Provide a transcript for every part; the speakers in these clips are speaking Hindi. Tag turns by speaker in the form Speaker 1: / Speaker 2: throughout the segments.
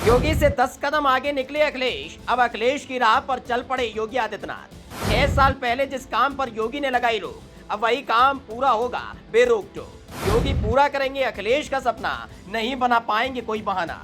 Speaker 1: योगी से 10 कदम आगे निकले अखिलेश। अब अखिलेश की राह पर चल पड़े योगी आदित्यनाथ। 6 साल पहले जिस काम पर योगी ने लगाई रोक, अब वही काम पूरा होगा बेरोक टोक। योगी पूरा करेंगे अखिलेश का सपना, नहीं बना पाएंगे कोई बहाना।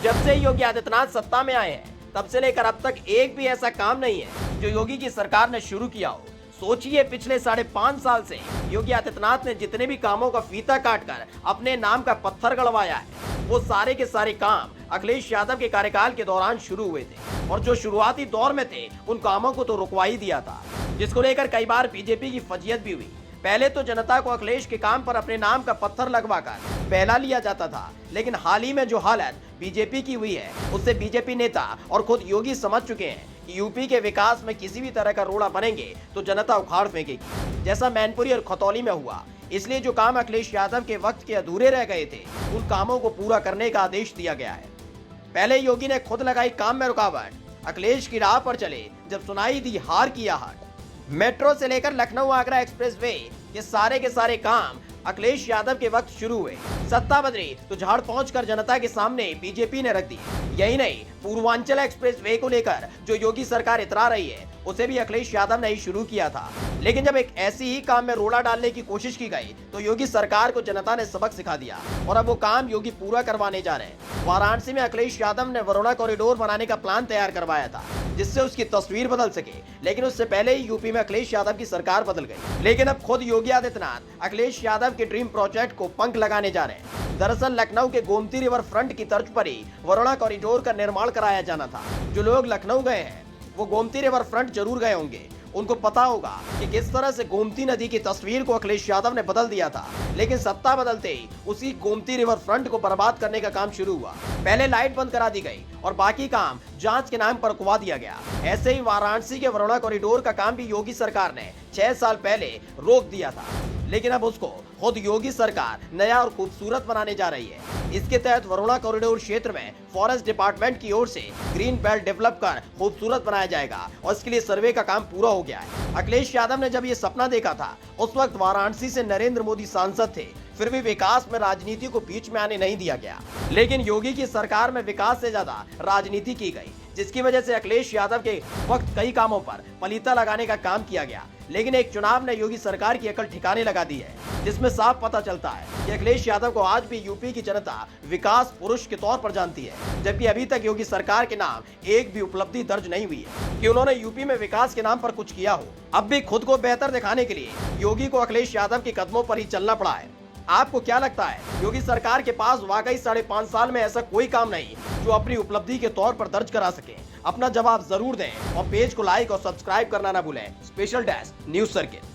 Speaker 1: जब से योगी आदित्यनाथ सत्ता में आए हैं, तब से लेकर अब तक एक भी ऐसा काम नहीं है जो योगी की सरकार ने शुरू किया हो। सोचिए, पिछले 5.5 साल से योगी आदित्यनाथ ने जितने भी कामों का फीता काटकर अपने नाम का पत्थर गड़वाया है, वो सारे के सारे काम अखिलेश यादव के कार्यकाल के दौरान शुरू हुए थे। और जो शुरुआती दौर में थे, उन कामों को तो रुकवा ही दिया था, जिसको लेकर कई बार बीजेपी की फजीयत भी हुई। पहले तो जनता को अखिलेश के काम पर अपने नाम का पत्थर लगवाकर बहला लिया जाता था, लेकिन हाल ही में जो हालत बीजेपी की हुई है, उससे बीजेपी नेता और खुद योगी समझ चुके हैं कि यूपी के विकास में किसी भी तरह का रोड़ा बनेंगे तो जनता उखाड़ फेंकेगी, जैसा मैनपुरी और खतौली में हुआ। इसलिए जो काम अखिलेश यादव के वक्त के अधूरे रह गए थे, उन कामों को पूरा करने का आदेश दिया गया है। पहले योगी ने खुद लगाई काम में रुकावट, अखिलेश की राह पर चले जब सुनाई दी हार की आहट। मेट्रो से लेकर लखनऊ आगरा एक्सप्रेसवे के सारे काम अखिलेश यादव के वक्त शुरू हुए। सत्ता बदली तो झाड़ पहुंचकर जनता के सामने बीजेपी ने रख दी। यही नहीं, पूर्वांचल एक्सप्रेसवे को लेकर जो योगी सरकार इतरा रही है, उसे भी अखिलेश यादव ने ही शुरू किया था। लेकिन जब एक ऐसी ही काम में रोड़ा डालने की कोशिश की गई, तो योगी सरकार को जनता ने सबक सिखा दिया और अब वो काम योगी पूरा करवाने जा रहे हैं। वाराणसी में अखिलेश यादव ने वरुणा कॉरिडोर बनाने का प्लान तैयार करवाया था, जिससे उसकी तस्वीर बदल सके, लेकिन उससे पहले ही यूपी में अखिलेश यादव की सरकार बदल गई। लेकिन अब खुद योगी आदित्यनाथ अखिलेश यादव के ड्रीम प्रोजेक्ट को पंख लगाने जा रहे हैं। दरअसल लखनऊ के गोमती रिवर फ्रंट की तर्ज पर ही वरुणा कॉरिडोर का निर्माण कराया जाना था। जो लोग लखनऊ गए हैं, वो गोमती रिवर फ्रंट जरूर गए होंगे। उनको पता होगा कि किस तरह से गोमती नदी की तस्वीर को अखिलेश यादव ने बदल दिया था, लेकिन सत्ता बदलते ही उसी गोमती रिवर फ्रंट को बर्बाद करने का काम शुरू हुआ। पहले लाइट बंद करा दी गई और बाकी काम जांच के नाम पर रुकवा दिया गया। ऐसे ही वाराणसी के वरुणा कॉरिडोर का काम भी योगी सरकार ने 6 साल पहले रोक दिया था, लेकिन अब उसको खुद योगी सरकार नया और खूबसूरत बनाने जा रही है। इसके तहत वरुणा कॉरिडोर क्षेत्र में फॉरेस्ट डिपार्टमेंट की ओर से ग्रीन बेल्ट डेवलप कर खूबसूरत बनाया जाएगा और इसके लिए सर्वे का काम पूरा हो गया है। अखिलेश यादव ने जब ये सपना देखा था, उस वक्त वाराणसी से नरेंद्र मोदी सांसद थे, फिर भी विकास में राजनीति को बीच में आने नहीं दिया गया। लेकिन योगी की सरकार में विकास से ज्यादा राजनीति की गई, जिसकी वजह से अखिलेश यादव के वक्त कई कामों पर पलीता लगाने का काम किया गया। लेकिन एक चुनाव ने योगी सरकार की अकल ठिकाने लगा दी है, जिसमें साफ पता चलता है कि अखिलेश यादव को आज भी यूपी की जनता विकास पुरुष के तौर पर जानती है, जबकि अभी तक योगी सरकार के नाम एक भी उपलब्धि दर्ज नहीं हुई है कि उन्होंने यूपी में विकास के नाम पर कुछ किया हो। अब भी खुद को बेहतर दिखाने के लिए योगी को अखिलेश यादव के कदमों पर ही चलना पड़ा है। आपको क्या लगता है, योगी सरकार के पास वाकई 5.5 साल में ऐसा कोई काम नहीं जो अपनी उपलब्धि के तौर पर दर्ज करा सके? अपना जवाब जरूर दें और पेज को लाइक और सब्सक्राइब करना ना भूलें। Special desk news circuit.